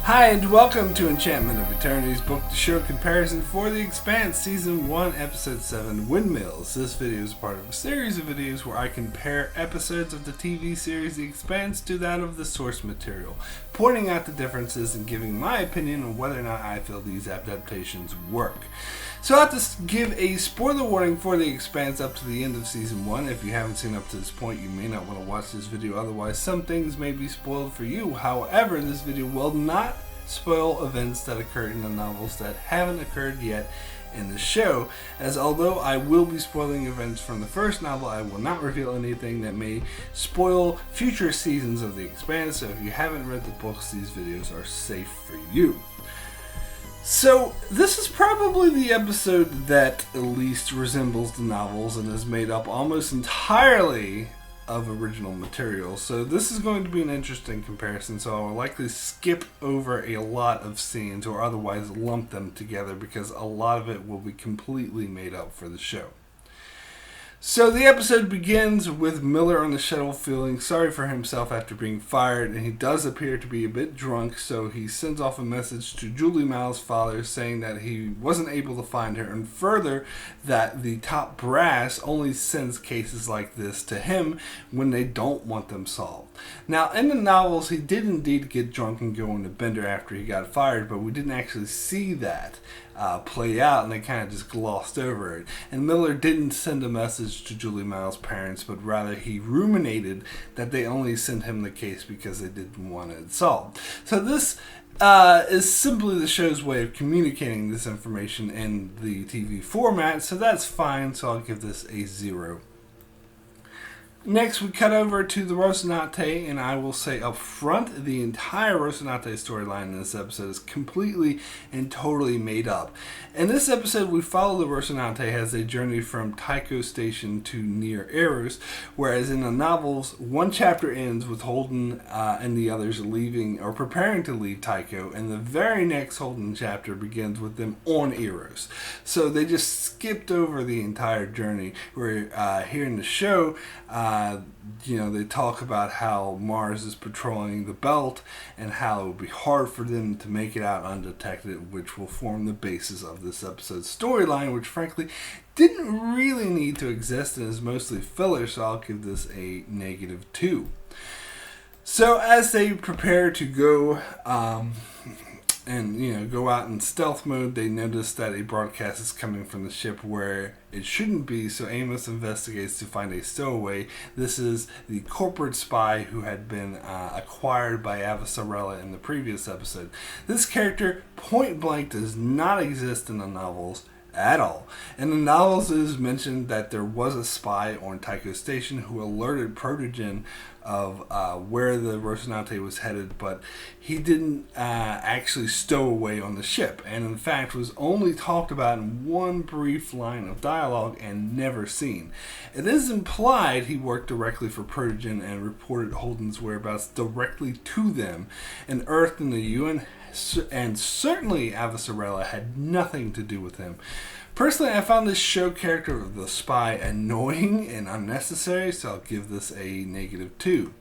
Hi and welcome to Enchantment of Eternity's book-to-show comparison for The Expanse Season 1, Episode 7, Windmills. This video is part of a series of videos where I compare episodes of the TV series The Expanse to that of the source material, pointing out the differences and giving my opinion on whether or not I feel these adaptations work. So I have to give a spoiler warning for The Expanse up to the end of Season 1. If you haven't seen up to this point, you may not want to watch this video, otherwise some things may be spoiled for you. However, this video will not spoil events that occurred in the novels that haven't occurred yet in the show, as although I will be spoiling events from the first novel, I will not reveal anything that may spoil future seasons of The Expanse. So if you haven't read the books, these videos are safe for you. So, this is probably the episode that at least resembles the novels and is made up almost entirely of original material. So this is going to be an interesting comparison, so I'll likely skip over a lot of scenes or otherwise lump them together because a lot of it will be completely made up for the show. So the episode begins with Miller on the shuttle feeling sorry for himself after being fired, and he does appear to be a bit drunk, so he sends off a message to Julie Mal's father saying that he wasn't able to find her, and further that the top brass only sends cases like this to him when they don't want them solved. Now in the novels he did indeed get drunk and go on a bender after he got fired, but we didn't actually see that play out, and they kind of just glossed over it. And Miller didn't send a message to Julie Mal's parents, but rather he ruminated that they only sent him the case because they didn't want it solved. So this is simply the show's way of communicating this information in the TV format, so that's fine, so I'll give this a 0. Next, we cut over to the Rocinante, and I will say up front, the entire Rocinante storyline in this episode is completely and totally made up. In this episode, we follow the Rocinante as they journey from Tycho Station to near Eros, whereas in the novels, one chapter ends with Holden and the others leaving or preparing to leave Tycho, and the very next Holden chapter begins with them on Eros. So they just skipped over the entire journey, where here in the show, they talk about how Mars is patrolling the belt and how it will be hard for them to make it out undetected, which will form the basis of this episode's storyline, which frankly didn't really need to exist and is mostly filler, so I'll give this a -2. So as they prepare to go go out in stealth mode, they notice that a broadcast is coming from the ship where it shouldn't be, so Amos investigates to find a stowaway. This is the corporate spy who had been acquired by Avasarala in the previous episode. This character, point blank, does not exist in the novels at all. In the novels, it is mentioned that there was a spy on Tycho Station who alerted Protogen of where the Rocinante was headed, but he didn't actually stow away on the ship, and in fact was only talked about in one brief line of dialogue and never seen. It is implied he worked directly for Protogen and reported Holden's whereabouts directly to them, and Earth and the UN and certainly Avasarala had nothing to do with him. Personally, I found this show character of the spy annoying and unnecessary, so I'll give this a -2.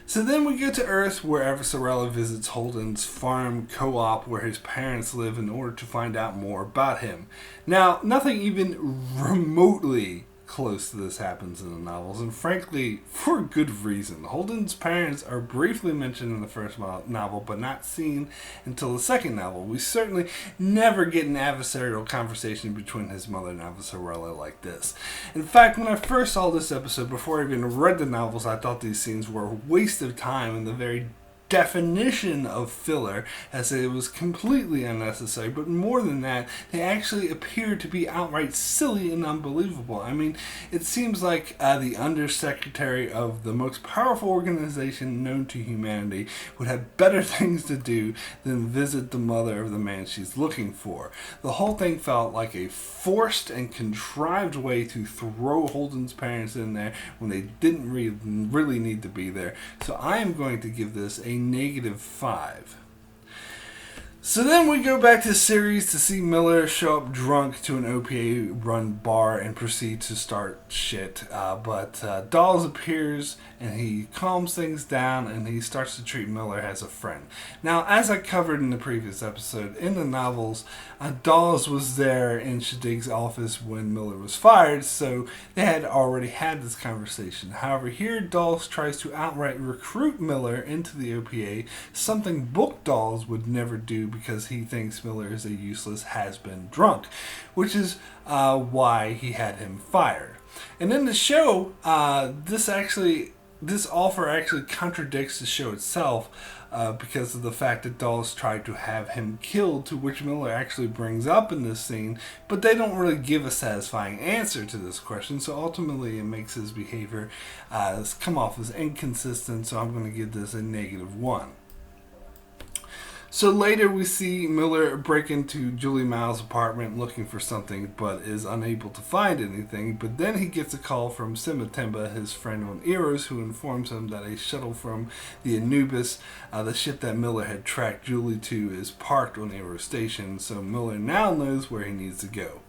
So then we go to Earth, where Avasarala visits Holden's farm co-op where his parents live in order to find out more about him. Now, nothing even remotely close to this happens in the novels, and frankly, for good reason. Holden's parents are briefly mentioned in the first novel, but not seen until the second novel. We certainly never get an adversarial conversation between his mother and Avasarala like this. In fact, when I first saw this episode, before I even read the novels, I thought these scenes were a waste of time and the very definition of filler, as it was completely unnecessary. But more than that, they actually appear to be outright silly and unbelievable. I mean, it seems like the undersecretary of the most powerful organization known to humanity would have better things to do than visit the mother of the man she's looking for. The whole thing felt like a forced and contrived way to throw Holden's parents in there when they didn't really need to be there. So I am going to give this a -5. So then we go back to the series to see Miller show up drunk to an OPA-run bar and proceed to start shit. But Dawes appears and he calms things down and he starts to treat Miller as a friend. Now, as I covered in the previous episode, in the novels, Dawes was there in Shadig's office when Miller was fired, so they had already had this conversation. However, here Dawes tries to outright recruit Miller into the OPA, something Book Dawes would never do because he thinks Miller is a useless has-been drunk, which is why he had him fired. And in the show, this offer actually contradicts the show itself because of the fact that Dawes tried to have him killed, to which Miller actually brings up in this scene, but they don't really give a satisfying answer to this question, so ultimately it makes his behavior come off as inconsistent, so I'm going to give this a -1. So later we see Miller break into Julie Miles' apartment looking for something, but is unable to find anything. But then he gets a call from Simatemba, his friend on Eros, who informs him that a shuttle from the Anubis, the ship that Miller had tracked Julie to, is parked on Eros Station. So Miller now knows where he needs to go.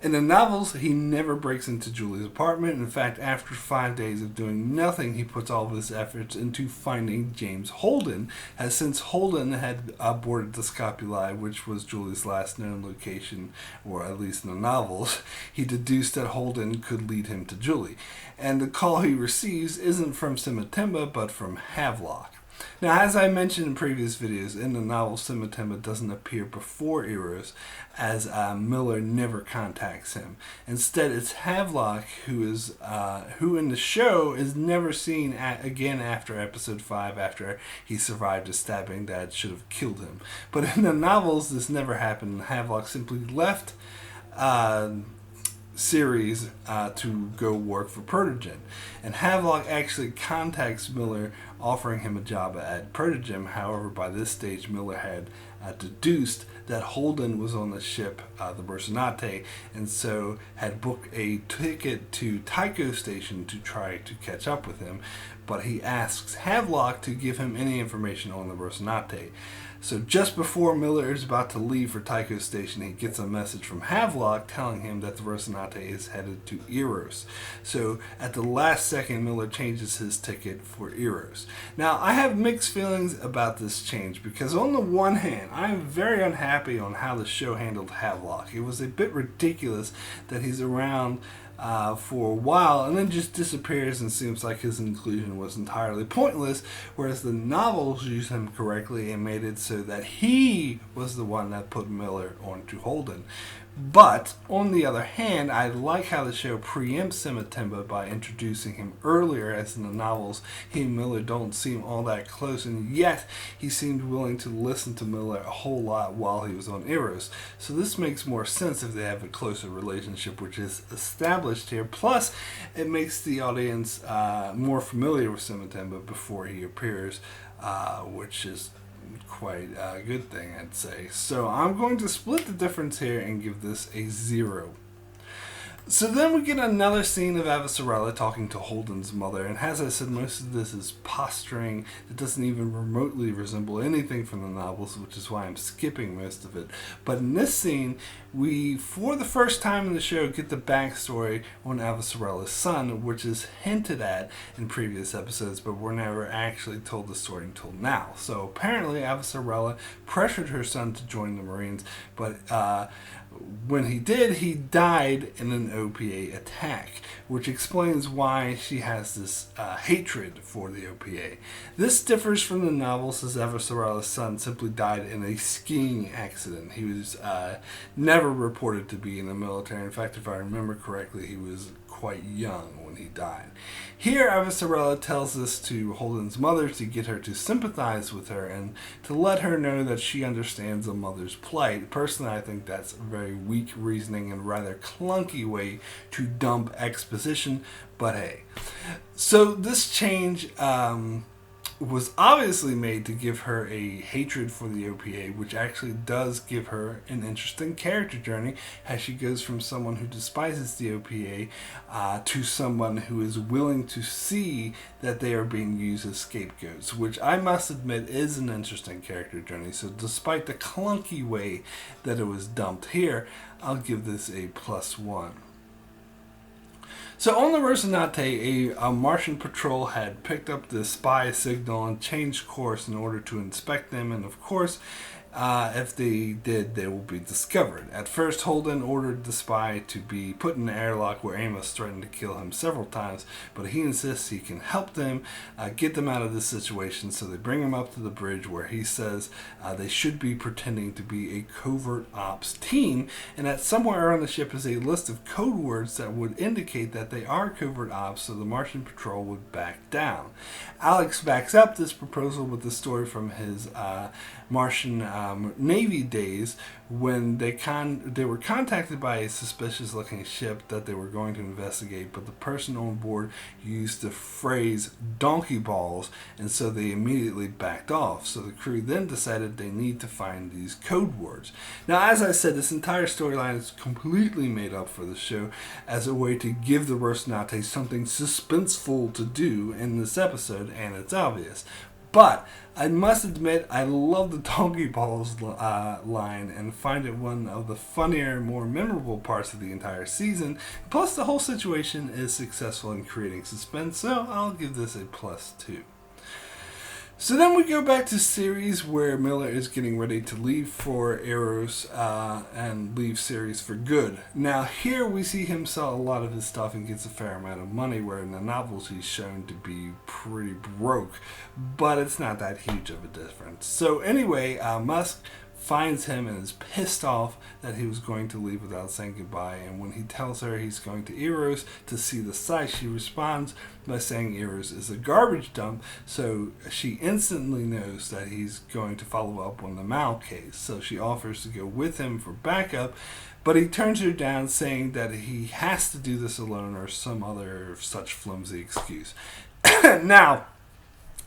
In the novels, he never breaks into Julie's apartment. In fact, after 5 days of doing nothing, he puts all of his efforts into finding James Holden, as since Holden had boarded the Scopuli, which was Julie's last known location, or at least in the novels, he deduced that Holden could lead him to Julie. And the call he receives isn't from Simatemba, but from Havelock. Now, as I mentioned in previous videos, in the novel, Simatemba doesn't appear before Eros, as Miller never contacts him. Instead, it's Havelock who in the show is never seen again after episode 5, after he survived a stabbing that should have killed him. But in the novels, this never happened. Havelock simply left series to go work for Protogen, and Havelock actually contacts Miller offering him a job at Protogen. However, by this stage Miller had deduced that Holden was on the ship, the Bersenate, and so had booked a ticket to Tycho Station to try to catch up with him, but he asks Havelock to give him any information on the Bersenate. So just before Miller is about to leave for Tycho Station, he gets a message from Havelock telling him that the Bersenate is headed to Eros. So at the last second, Miller changes his ticket for Eros. Now, I have mixed feelings about this change because on the one hand, I am very unhappy on how the show handled Havelock. It was a bit ridiculous that he's around for a while and then just disappears and seems like his inclusion was entirely pointless, whereas the novels used him correctly and made it so that he was the one that put Miller onto Holden. But, on the other hand, I like how the show preempts Simatemba by introducing him earlier, as in the novels, he and Miller don't seem all that close, and yet he seemed willing to listen to Miller a whole lot while he was on Eros. So this makes more sense if they have a closer relationship, which is established here. Plus, it makes the audience more familiar with Simatemba before he appears, which is quite a good thing, I'd say. So I'm going to split the difference here and give this a 0. So then we get another scene of Avasarala talking to Holden's mother, and as I said, most of this is posturing that doesn't even remotely resemble anything from the novels, which is why I'm skipping most of it. But in this scene, we, for the first time in the show, get the backstory on Avasarala's son, which is hinted at in previous episodes, but we're never actually told the story until now. So apparently Avasarala pressured her son to join the Marines, but when he did, he died in an OPA attack, which explains why she has this hatred for the OPA. This differs from the novels, as Avasarala's son simply died in a skiing accident. He was never reported to be in the military. In fact, if I remember correctly, he was quite young when he died. Here, Avasarala tells this to Holden's mother to get her to sympathize with her and to let her know that she understands a mother's plight. Personally, I think that's a very weak reasoning and rather clunky way to dump exposition, but hey. So this change was obviously made to give her a hatred for the OPA, which actually does give her an interesting character journey as she goes from someone who despises the OPA to someone who is willing to see that they are being used as scapegoats, which I must admit is an interesting character journey. So despite the clunky way that it was dumped here, I'll give this a +1. So on the Rocinante, a Martian patrol had picked up the spy signal and changed course in order to inspect them, and of course, if they did, they will be discovered. At first, Holden ordered the spy to be put in the airlock where Amos threatened to kill him several times, but he insists he can help them get them out of this situation, so they bring him up to the bridge where he says they should be pretending to be a covert ops team, and that somewhere on the ship is a list of code words that would indicate that they are covert ops, so the Martian patrol would back down. Alex backs up this proposal with the story from his Martian Navy days when they were contacted by a suspicious looking ship that they were going to investigate, but the person on board used the phrase donkey balls, and so they immediately backed off. So the crew then decided they need to find these code words. Now, as I said, this entire storyline is completely made up for the show as a way to give the Rocinante something suspenseful to do in this episode, and it's obvious. But I must admit, I love the donkey balls line and find it one of the funnier, more memorable parts of the entire season. Plus, the whole situation is successful in creating suspense, so I'll give this a +2. So then we go back to series where Miller is getting ready to leave for Eros and leave series for good. Now here we see him sell a lot of his stuff and gets a fair amount of money, where in the novels he's shown to be pretty broke, but it's not that huge of a difference. So anyway, Musk finds him and is pissed off that he was going to leave without saying goodbye, and when he tells her he's going to Eros to see the site, she responds by saying Eros is a garbage dump, so she instantly knows that he's going to follow up on the Mal case, so she offers to go with him for backup, but he turns her down, saying that he has to do this alone or some other such flimsy excuse. Now,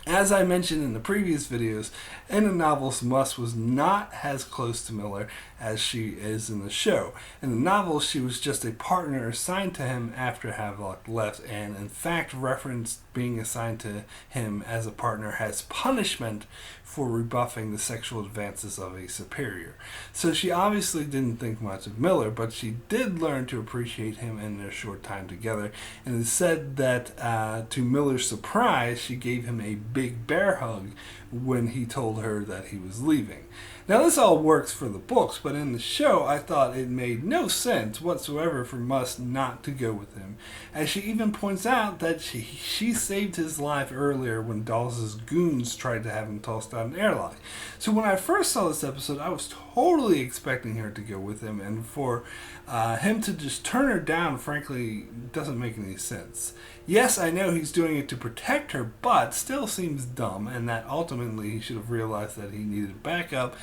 as I mentioned in the previous videos, in the novels, Musk was not as close to Miller as she is in the show. In the novels, she was just a partner assigned to him after Havelock left, and in fact referenced being assigned to him as a partner as punishment for rebuffing the sexual advances of a superior. So she obviously didn't think much of Miller, but she did learn to appreciate him in their short time together, and it said that to Miller's surprise, she gave him a big bear hug when he told her that he was leaving. Now this all works for the books, but in the show I thought it made no sense whatsoever for Musk not to go with him, as she even points out that she saved his life earlier when Dawes' goons tried to have him tossed out an airlock. So when I first saw this episode, I was totally expecting her to go with him, and for him to just turn her down, frankly, doesn't make any sense. Yes, I know he's doing it to protect her, but still seems dumb, and that ultimately he should have realized that he needed backup.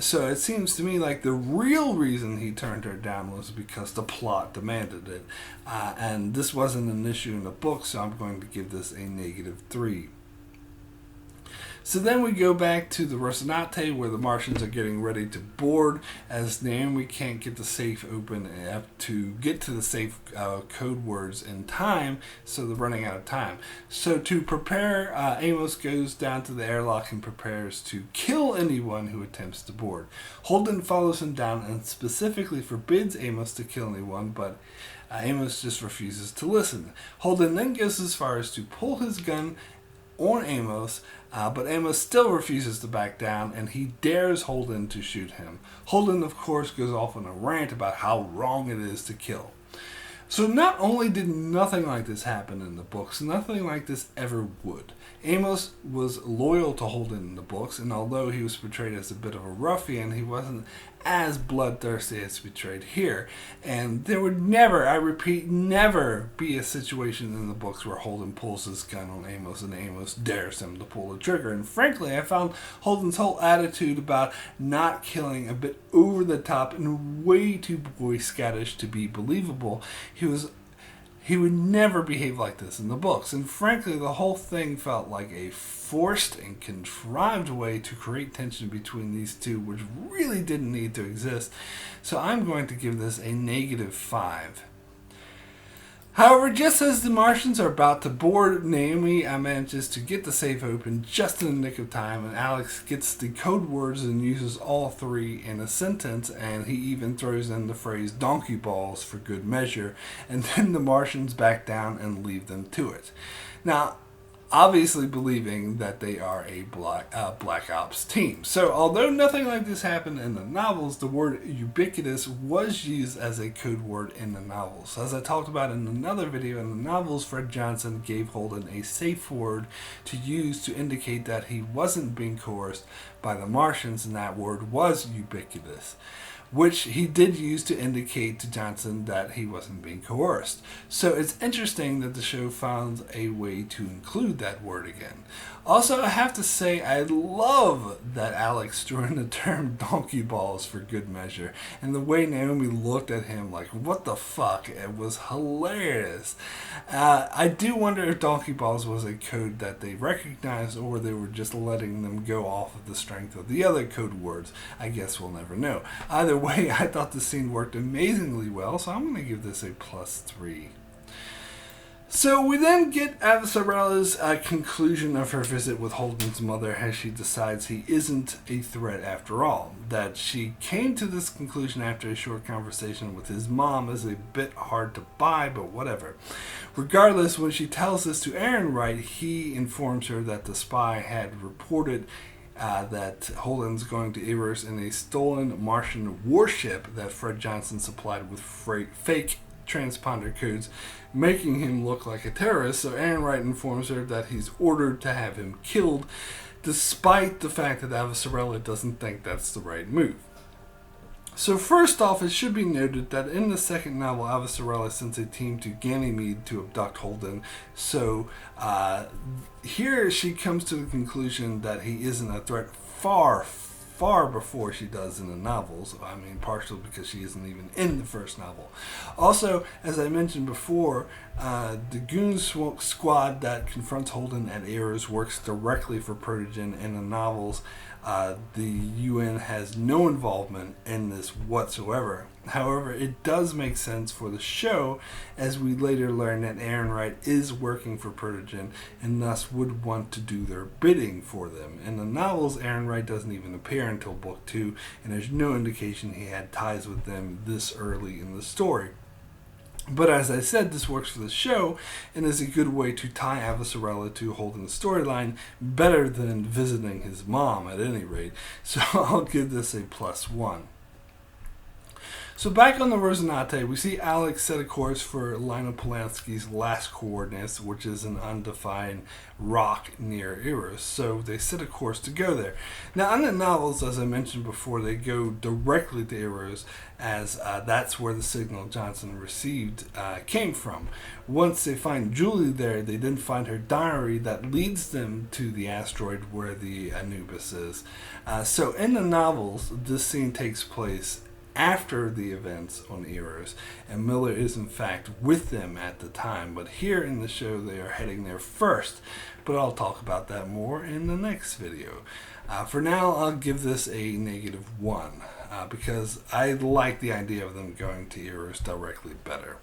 So it seems to me like the real reason he turned her down was because the plot demanded it. And this wasn't an issue in the book, so I'm going to give this a -3. So then we go back to the Rocinante, where the Martians are getting ready to board, as Naomi can't get the safe open to get to the safe code words in time, so they're running out of time. So to prepare, Amos goes down to the airlock and prepares to kill anyone who attempts to board. Holden follows him down and specifically forbids Amos to kill anyone, but Amos just refuses to listen. Holden then goes as far as to pull his gun on Amos, but Amos still refuses to back down, and he dares Holden to shoot him. Holden, of course, goes off on a rant about how wrong it is to kill. So not only did nothing like this happen in the books, nothing like this ever would. Amos was loyal to Holden in the books, and although he was portrayed as a bit of a ruffian, he wasn't as bloodthirsty as portrayed here. And there would never, I repeat, never be a situation in the books where Holden pulls his gun on Amos and Amos dares him to pull the trigger. And frankly, I found Holden's whole attitude about not killing a bit over the top and way too boy scattish to be believable. He would never behave like this in the books, and frankly, the whole thing felt like a forced and contrived way to create tension between these two, which really didn't need to exist. So I'm going to give this a -5. However, just as the Martians are about to board, Naomi manages to get the safe open just in the nick of time, and Alex gets the code words and uses all three in a sentence, and he even throws in the phrase donkey balls for good measure, and then the Martians back down and leave them to it. Now, obviously believing that they are a Black Ops team. So although nothing like this happened in the novels, the word ubiquitous was used as a code word in the novels. As I talked about in another video, in the novels, Fred Johnson gave Holden a safe word to use to indicate that he wasn't being coerced by the Martians, and that word was ubiquitous, which he did use to indicate to Johnson that he wasn't being coerced. So it's interesting that the show found a way to include that word again. Also, I have to say, I love that Alex threw in the term donkey balls for good measure, and the way Naomi looked at him like, what the fuck? It was hilarious. I do wonder if donkey balls was a code that they recognized, or they were just letting them go off of the strength of the other code words. I guess we'll never know. Either way, I thought the scene worked amazingly well, so I'm going to give this a +3. So we then get Avasarella's conclusion of her visit with Holden's mother, as she decides he isn't a threat after all. That she came to this conclusion after a short conversation with his mom is a bit hard to buy, but whatever. Regardless, when she tells this to Aaron Wright, he informs her that the spy had reported that Holden's going to Eros in a stolen Martian warship that Fred Johnson supplied with fake transponder codes, making him look like a terrorist. So Aaron Wright informs her that he's ordered to have him killed, despite the fact that Avasarella doesn't think that's the right move. So first off, it should be noted that in the second novel, Avasarella sends a team to Ganymede to abduct Holden. So here she comes to the conclusion that he isn't a threat far before she does in the novels. I mean, partially because she isn't even in the first novel. Also, as I mentioned before, the goon squad that confronts Holden at Eros works directly for Protogen in the novels. The UN has no involvement in this whatsoever. However, it does make sense for the show, as we later learn that Aaron Wright is working for Protogen and thus would want to do their bidding for them. In the novels, Aaron Wright doesn't even appear until book 2, and there's no indication he had ties with them this early in the story. But as I said, this works for the show and is a good way to tie Avasarella to Holden's storyline, better than visiting his mom at any rate. So I'll give this a +1. So back on the Rosinante, we see Alex set a course for Lionel Polanski's last coordinates, which is an undefined rock near Eros. So they set a course to go there. Now, in the novels, as I mentioned before, they go directly to Eros, as that's where the signal Johnson received came from. Once they find Julie there, they then find her diary that leads them to the asteroid where the Anubis is. So in the novels, this scene takes place after the events on Eros, and Miller is in fact with them at the time, but here in the show they are heading there first, but I'll talk about that more in the next video. For now, I'll give this a -1 because I like the idea of them going to Eros directly better.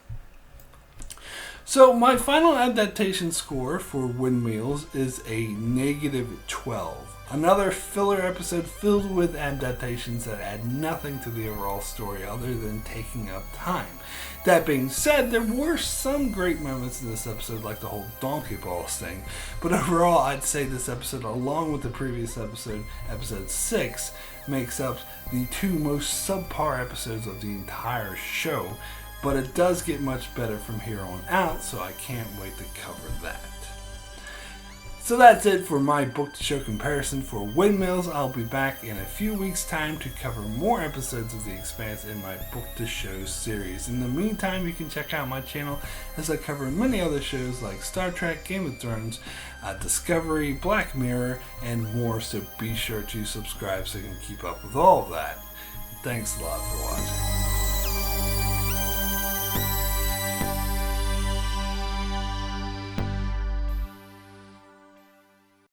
So my final adaptation score for Windmills is a -12. Another filler episode filled with adaptations that add nothing to the overall story other than taking up time. That being said, there were some great moments in this episode, like the whole donkey balls thing, but overall I'd say this episode, along with the previous episode, episode 6, makes up the 2 most subpar episodes of the entire show, but it does get much better from here on out, so I can't wait to cover that. So that's it for my book to show comparison for Windmills. I'll be back in a few weeks' time to cover more episodes of The Expanse in my book to show series. In the meantime, you can check out my channel as I cover many other shows like Star Trek, Game of Thrones, Discovery, Black Mirror, and more, so be sure to subscribe so you can keep up with all of that. Thanks a lot for watching.